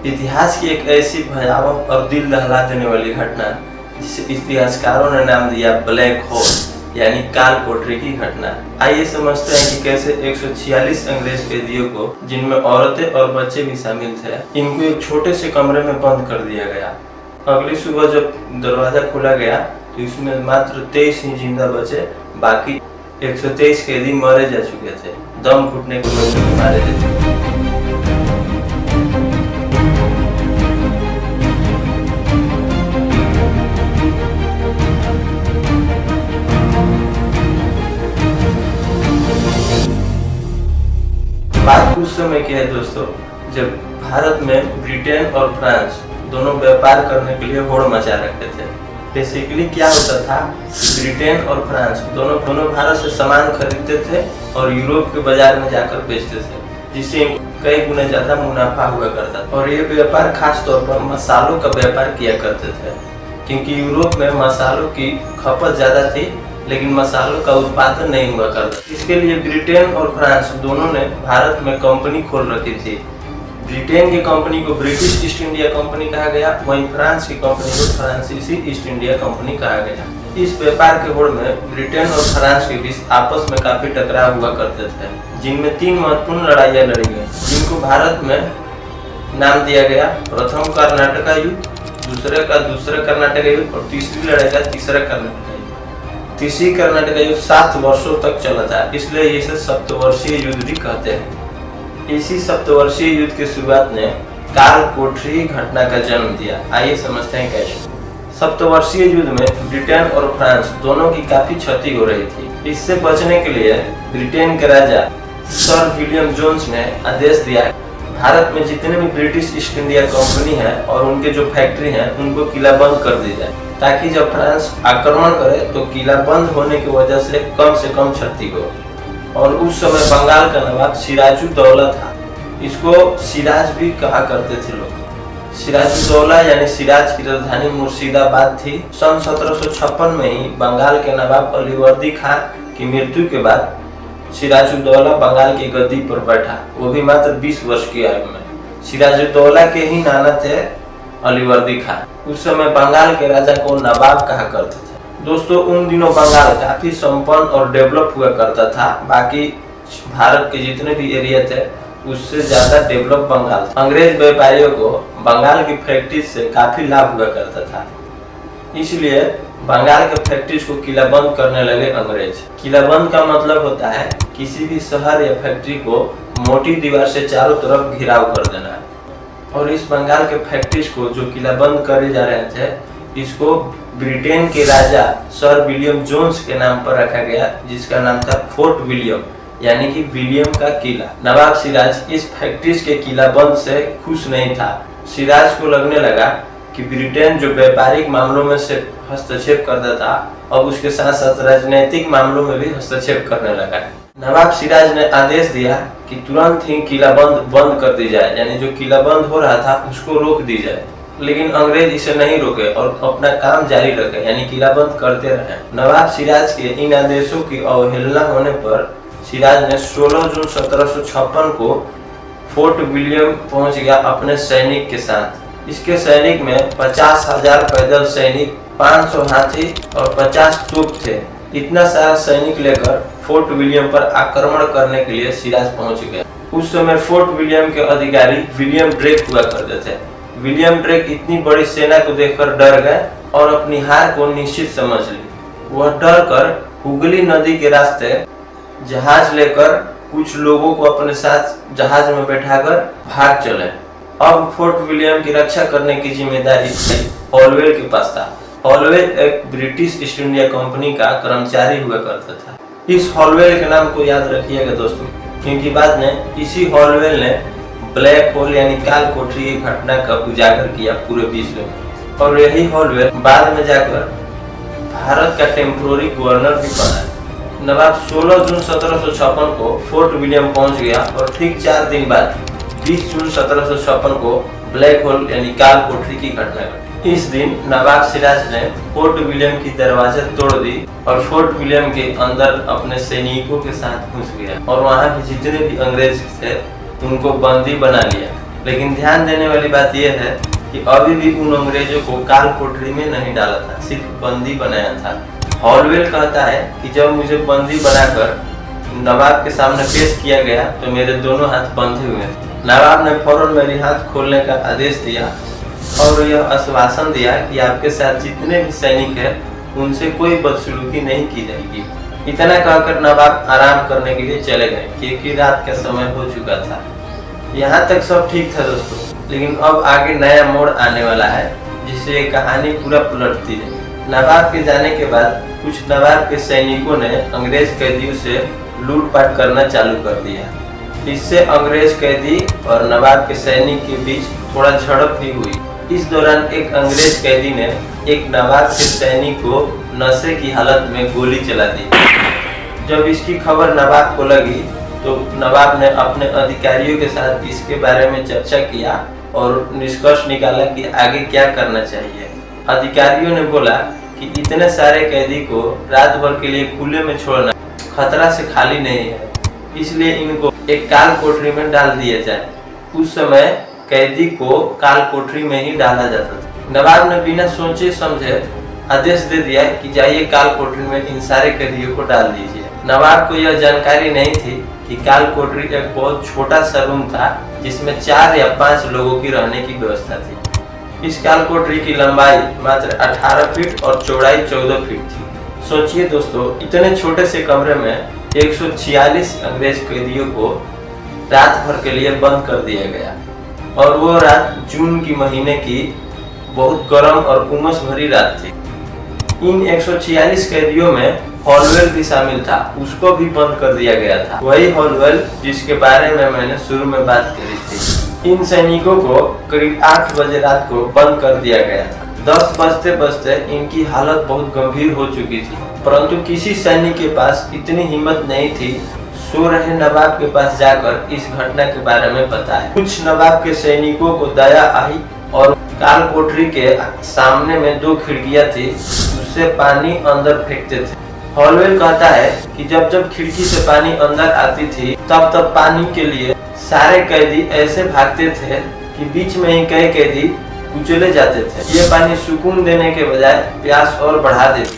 इतिहास की एक ऐसी भयावह और दिल दहला देने वाली घटना जिसे इतिहासकारों ने नाम दिया ब्लैक होल यानी काल कोठरी की घटना। आइए समझते हैं कि कैसे 146 अंग्रेज कैदियों को, जिनमें औरतें और बच्चे भी शामिल थे, इनको एक छोटे से कमरे में बंद कर दिया गया। अगली सुबह जब दरवाजा खोला गया तो इसमें मात्र 23 ही जिंदा बचे, बाकी 123 कैदी मारे जा चुके थे, दम घुटने के लोग भी मारे जा चुके थे। बात उस समय की है दोस्तों, जब भारत में ब्रिटेन और फ्रांस दोनों व्यापार करने के लिए होड़ मचा रखे थे। बेसिकली क्या होता था, ब्रिटेन और फ्रांस दोनों भारत से सामान खरीदते थे और यूरोप के बाजार में जाकर बेचते थे, जिससे कई गुना ज्यादा मुनाफा हुआ करता था। और ये व्यापार खास तौर पर मसालों का व्यापार किया करते थे, क्योंकि यूरोप में मसालों की खपत ज्यादा थी लेकिन मसालों का उत्पादन नहीं हुआ करता। इसके लिए ब्रिटेन और फ्रांस दोनों ने भारत में कंपनी खोल रखी थी। ब्रिटेन की कंपनी को ब्रिटिश ईस्ट इंडिया कंपनी कहा गया, वहीं फ्रांस की कंपनी को फ्रांसीसी ईस्ट इंडिया कंपनी कहा गया। इस व्यापार के होड़ में ब्रिटेन और फ्रांस के बीच आपस में काफी टकराव हुआ करते थे, जिनमें 3 महत्वपूर्ण लड़ाइयाँ लड़ी गई, जिनको भारत में नाम दिया गया प्रथम कर्नाटक युद्ध, दूसरा कर्नाटक युद्ध और तीसरी लड़ाई का तीसरा कर्नाटक युद्ध। तीसरी कर्नाटक युद्ध 7 वर्षों तक चला था, इसलिए इसे सप्तवर्षीय युद्ध भी कहते हैं। इसी सप्तवर्षीय युद्ध की शुरुआत ने काल कोठरी घटना का जन्म दिया। आइए समझते हैं कैसे। सप्तवर्षीय युद्ध में ब्रिटेन और फ्रांस दोनों की काफी क्षति हो रही थी। इससे बचने के लिए ब्रिटेन के राजा सर विलियम जोन्स ने आदेश दिया, भारत में जितने भी ब्रिटिश ईस्ट इंडिया कंपनी है और उनके जो फैक्ट्री हैं उनको किला बंद कर दी जाए, ताकि जब फ्रांस आक्रमण करे तो किला बंद होने की वजह से कम क्षति हो। और उस समय बंगाल का नवाब सिराजुद्दौला था, इसको सिराज भी कहा करते थे लोग। सिराजुद्दौला यानी सिराज की राजधानी मुर्शिदाबाद थी। सन 1756 में ही बंगाल के नवाब अलीवर्दी खान की मृत्यु के बाद सिराजुद्दौला बंगाल की गद्दी पर बैठा, वो भी मात्र 20 वर्ष की आयु में। सिराजुद्दौला के ही नाना थे अलीवर्दी खान। उस समय बंगाल के राजा को नवाब कहा करते थे। दोस्तों, उन दिनों बंगाल काफी संपन्न और डेवलप हुआ करता था। बाकी भारत के जितने भी एरिया थे उससे ज्यादा डेवलप बंगाल था। अंग्रेज व्यापारियों को बंगाल की फैक्ट्री से काफी लाभ हुआ करता था, इसलिए बंगाल के फैक्ट्रीज को किला बंद करने लगे अंग्रेज। किला बंद का मतलब होता है किसी भी शहर या फैक्ट्री को मोटी दीवार से चारों तरफ घिराव कर देना। और इस बंगाल के फैक्ट्रीज को जो किला बंद करे जा रहे थे, इसको ब्रिटेन के राजा सर विलियम जोन्स के नाम पर रखा गया, जिसका नाम था फोर्ट विलियम, यानी कि विलियम का किला। नवाब सिराज इस फैक्ट्रीज के किला बंद से खुश नहीं था। सिराज को लगने लगा कि ब्रिटेन जो व्यापारिक मामलों में से हस्तक्षेप करता था, अब उसके साथ साथ राजनीतिक मामलों में भी हस्तक्षेप करने लगा है। नवाब सिराज ने आदेश दिया कि तुरंत ही किला बंद कर दी जाए, यानी जो किला बंद हो रहा था उसको रोक दी जाए। लेकिन अंग्रेज इसे नहीं रोके और अपना काम जारी रखे, यानी किला बंद करते रहे। नवाब सिराज के इन आदेशों की अवहेलना होने पर सिराज ने 16 जून 1756 को फोर्ट विलियम पहुंच गया अपने सैनिक के साथ। इसके सैनिक में 50,000 पैदल सैनिक, 500 हाथी और 50 तोप थे। इतना सारा सैनिक लेकर फोर्ट विलियम पर आक्रमण करने के लिए सिराज पहुंच गया। उस समय फोर्ट विलियम के अधिकारी विलियम ड्रेक हुआ करते थे। विलियम ड्रेक इतनी बड़ी सेना को देखकर डर गए और अपनी हार को निश्चित समझ ली। वह डर कर हुगली नदी के रास्ते जहाज लेकर कुछ लोगों को अपने साथ जहाज में बैठाकर भाग चले। अब फोर्ट विलियम की रक्षा करने की जिम्मेदारी हॉलवेल के पास था। हॉलवेल एक ब्रिटिश ईस्ट इंडिया कंपनी का कर्मचारी हुआ करता था। इस हॉलवेल के नाम को याद रखिएगा दोस्तों, क्योंकि बाद में इसी हॉलवेल ने ब्लैक होल यानी काल कोठरी की घटना का उजागर किया पूरे विश्व में। और यही हॉलवेल बाद में जाकर भारत का टेम्पोररी गवर्नर भी बना। नवाब 16 जून 1756 को फोर्ट विलियम पहुंच गया और ठीक 4 दिन बाद 20 जून 1756 को ब्लैक होल यानी काल कोठरी की घटना घटी। इस दिन नवाब सिराज ने फोर्ट विलियम की दरवाजा तोड़ दी और फोर्ट विलियम के अंदर अपने सैनिकों के साथ घुस गया और वहां भी जितने भी अंग्रेज थे उनको बंदी बना लिया। लेकिन ध्यान देने वाली बात यह है कि अभी भी उन अंग्रेजों को काल कोठरी में नहीं डाला था, सिर्फ बंदी बनाया था। हॉलवेल कहता है कि जब मुझे बंदी बनाकर नवाब के सामने पेश किया गया तो मेरे दोनों हाथ बंधे हुए थे। नवाब ने फौरन मेरे हाथ खोलने का आदेश दिया और यह आश्वासन दिया कि आपके साथ जितने भी सैनिक हैं उनसे कोई बदसलूकी नहीं की जाएगी। इतना कहकर नवाब आराम करने के लिए चले गए क्योंकि रात का समय हो चुका था। यहाँ तक सब ठीक था दोस्तों, लेकिन अब आगे नया मोड़ आने वाला है जिससे ये कहानी पूरा पलटती है। नवाब के जाने के बाद कुछ नवाब के सैनिकों ने अंग्रेज कैदियों से लूटपाट करना चालू कर दिया। इससे अंग्रेज कैदी और नवाब के सैनिक के बीच थोड़ा झड़प भी हुई। इस दौरान एक अंग्रेज कैदी ने एक नवाब के सैनिक को नशे की हालत में गोली चला दी। जब इसकी खबर नवाब को लगी तो नवाब ने अपने अधिकारियों के साथ इसके बारे में चर्चा किया और निष्कर्ष निकाला कि आगे क्या करना चाहिए। अधिकारियों ने बोला कि इतने सारे कैदी को रात भर के लिए खुले में छोड़ना खतरा से खाली नहीं है, इसलिए इनको एक काल कोठरी में डाल दिया जाए। उस समय कैदी को काल कोठरी में ही डाला जाता था। नवाब ने बिना सोचे समझे आदेश दे दिया कि जाइए काल कोठरी में इन सारे कैदियों को डाल दीजिए। नवाब को यह जानकारी नहीं थी कि काल कोठरी एक बहुत छोटा सा रूम था जिसमें 4 या 5 लोगों की रहने की व्यवस्था थी। इस काल कोठरी की लंबाई मात्र 18 फीट और चौड़ाई 14 फीट थी। सोचिए दोस्तों, इतने छोटे से कमरे में 146 अंग्रेज कैदियों को रात भर के लिए बंद कर दिया गया और वो रात जून की महीने की बहुत गर्म और उमस भरी रात थी। इन 146 कैदियों में हॉलवेल भी शामिल था, उसको भी बंद कर दिया गया था। वही हॉलवेल जिसके बारे में मैंने शुरू में बात करी थी। इन सैनिकों को करीब 8 बजे रात को बंद कर दिया गया था। 10 बजते बजते इनकी हालत बहुत गंभीर हो चुकी थी, परंतु किसी सैनिक के पास इतनी हिम्मत नहीं थी सो रहे नवाब के पास जाकर इस घटना के बारे में बताया। कुछ नवाब के सैनिकों को दया आई और काल कोठरी के सामने में 2 खिड़कियां थी, उससे पानी अंदर फेंकते थे। हॉलवेल कहता है कि जब जब खिड़की से पानी अंदर आती थी तब तब पानी के लिए सारे कैदी ऐसे भागते थे कि बीच में ही कई कैदी कुचले जाते थे। ये पानी सुकून देने के बजाय प्यास और बढ़ा देती।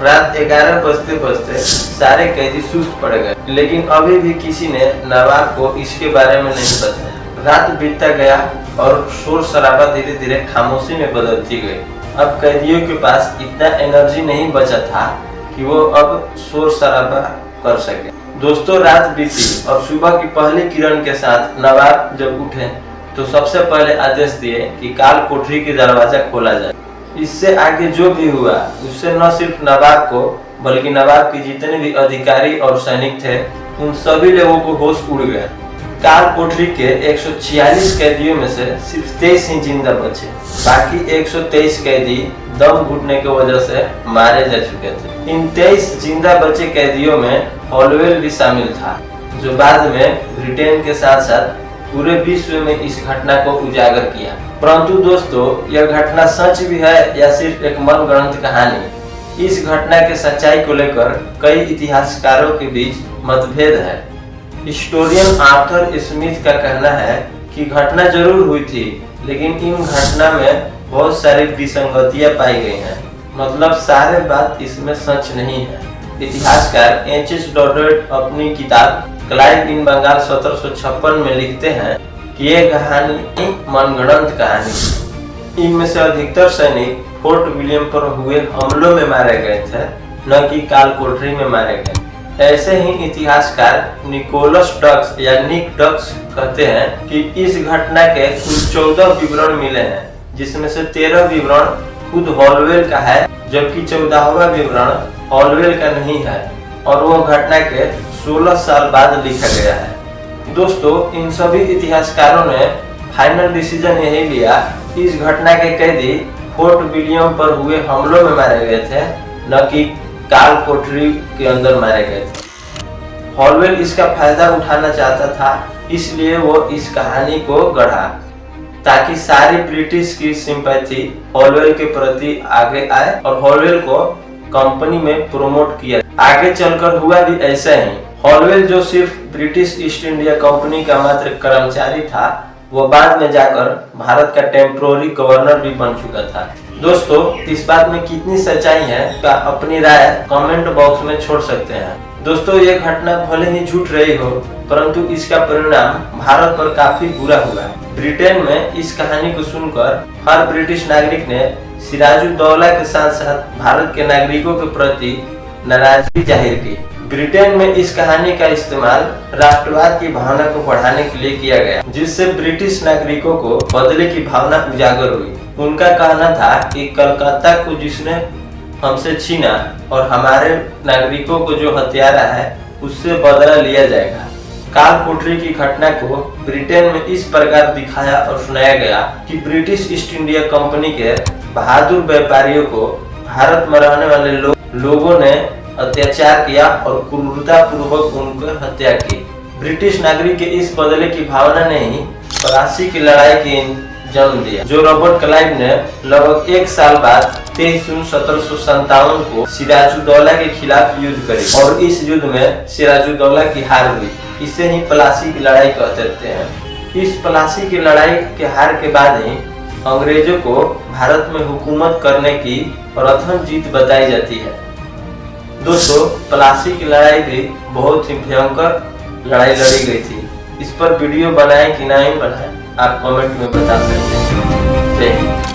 रात 11 बजते बजते सारे कैदी सुस्त पड़ गए, लेकिन अभी भी किसी ने नवाब को इसके बारे में नहीं बताया। रात बीतता गया और शोर शराबा धीरे धीरे खामोशी में बदलती गई। अब कैदियों के पास इतना एनर्जी नहीं बचा था कि वो अब शोर शराबा कर सके। दोस्तों, रात बीती और सुबह की पहली किरण के साथ नवाब जब उठे तो सबसे पहले आदेश दिए कि काल कोठरी की दरवाजा खोला जाए। इससे आगे जो भी हुआ उससे न सिर्फ नवाब को बल्कि नवाब के जितने भी अधिकारी और सैनिक थे उन सभी लोगों को होश उड़ गया। काल कोठरी के 146 कैदियों में से सिर्फ 23 ही जिंदा बचे। बाकी 123 कैदी दम घुटने की वजह से मारे जा चुके थे। इन 23 जिंदा बचे कैदियों में हॉलवेल भी शामिल था, जो बाद में ब्रिटेन के साथ साथ पूरे विश्व में इस घटना को उजागर किया। परंतु दोस्तों, यह घटना सच भी है या सिर्फ एक मनगढ़ंत कहानी? इस घटना के सच्चाई को लेकर कई इतिहासकारों के बीच मतभेद है। हिस्टोरियन आर्थर स्मिथ का कहना है कि घटना जरूर हुई थी, लेकिन इन घटना में बहुत सारी विसंगतियां पाई गई हैं। मतलब सारे बात इसमें सच नहीं है। इतिहासकार H.H. डॉडेट अपनी किताब क्लाइव इन बंगाल 1756 में लिखते हैं कि ये कहानी मनगढ़ंत कहानी। इनमें से अधिकतर सैनिक फोर्ट विलियम पर हुए हमलों में मारे गए थे, न कि काल कोठरी में मारे गए। ऐसे ही इतिहासकार निकोलस डक्स या निक डक्स कहते हैं कि इस घटना के कुल 14 विवरण मिले हैं, जिसमें से 13 विवरण खुद हॉलवेल का है, जबकि 14वां विवरण हॉलवेल का नहीं है और वो घटना के 16 साल बाद लिखा गया है। दोस्तों, इन सभी इतिहासकारों ने फाइनल डिसीजन यही लिया कि इस घटना के कैदी फोर्ट विलियम पर हुए हमलों में मारे गए थे, न कि काल कोठरी के अंदर मारे गए थे। हॉलवेल इसका फायदा उठाना चाहता था, इसलिए वो इस कहानी को गढ़ा ताकि सारी ब्रिटिश की सिंपैथी हॉलवेल के प्रति आगे आए और हॉलवेल को कंपनी में प्रमोट किया। आगे चलकर हुआ भी ऐसा ही। हॉलवेल जो सिर्फ ब्रिटिश ईस्ट इंडिया कंपनी का मात्र कर्मचारी था, वो बाद में जाकर भारत का टेम्पोररी गवर्नर भी बन चुका था। दोस्तों, इस बात में कितनी सच्चाई है का अपनी राय कमेंट बॉक्स में छोड़ सकते हैं। दोस्तों, ये घटना भले ही झूठ रही हो, परंतु इसका परिणाम भारत पर काफी बुरा हुआ। ब्रिटेन में इस कहानी को सुनकर हर ब्रिटिश नागरिक ने सिराजुद्दौला के साथ साथ भारत के नागरिकों के प्रति नाराजगी जाहिर की। ब्रिटेन में इस कहानी का इस्तेमाल राष्ट्रवाद की भावना को बढ़ाने के लिए किया गया, जिससे ब्रिटिश नागरिकों को बदले की भावना उजागर हुई। उनका कहना था कि कलकत्ता को जिसने हमसे छीना और हमारे नागरिकों को जो हथियारा है उससे बदला लिया जाएगा। काल कोठरी की घटना को ब्रिटेन में इस प्रकार दिखाया और सुनाया गया कि ब्रिटिश ईस्ट इंडिया कंपनी के बहादुर व्यापारियों को भारत में रहने वाले लोगों ने अत्याचार किया और क्रूरता पूर्वक उनकी हत्या की। ब्रिटिश नागरिक के इस बदले की भावना ने ही प्लासी की लड़ाई की जन्म दिया, जो रॉबर्ट क्लाइव ने लगभग 1 साल बाद 23 जून 1757 को सिराजुद्दौला के खिलाफ युद्ध करी और इस युद्ध में सिराजुद्दौला की हार हुई। इसे ही प्लासी की लड़ाई कहते हैं। इस प्लासी की लड़ाई के हार के बाद ही अंग्रेजों को भारत में हुकूमत करने की प्रथम जीत बताई जाती है। दोस्तों, प्लासी की लड़ाई भी बहुत ही भयंकर लड़ाई लड़ी गई थी। इस पर वीडियो बनाए कि नहीं बनाए आप कमेंट में बता सकते हैं। जय हिंद।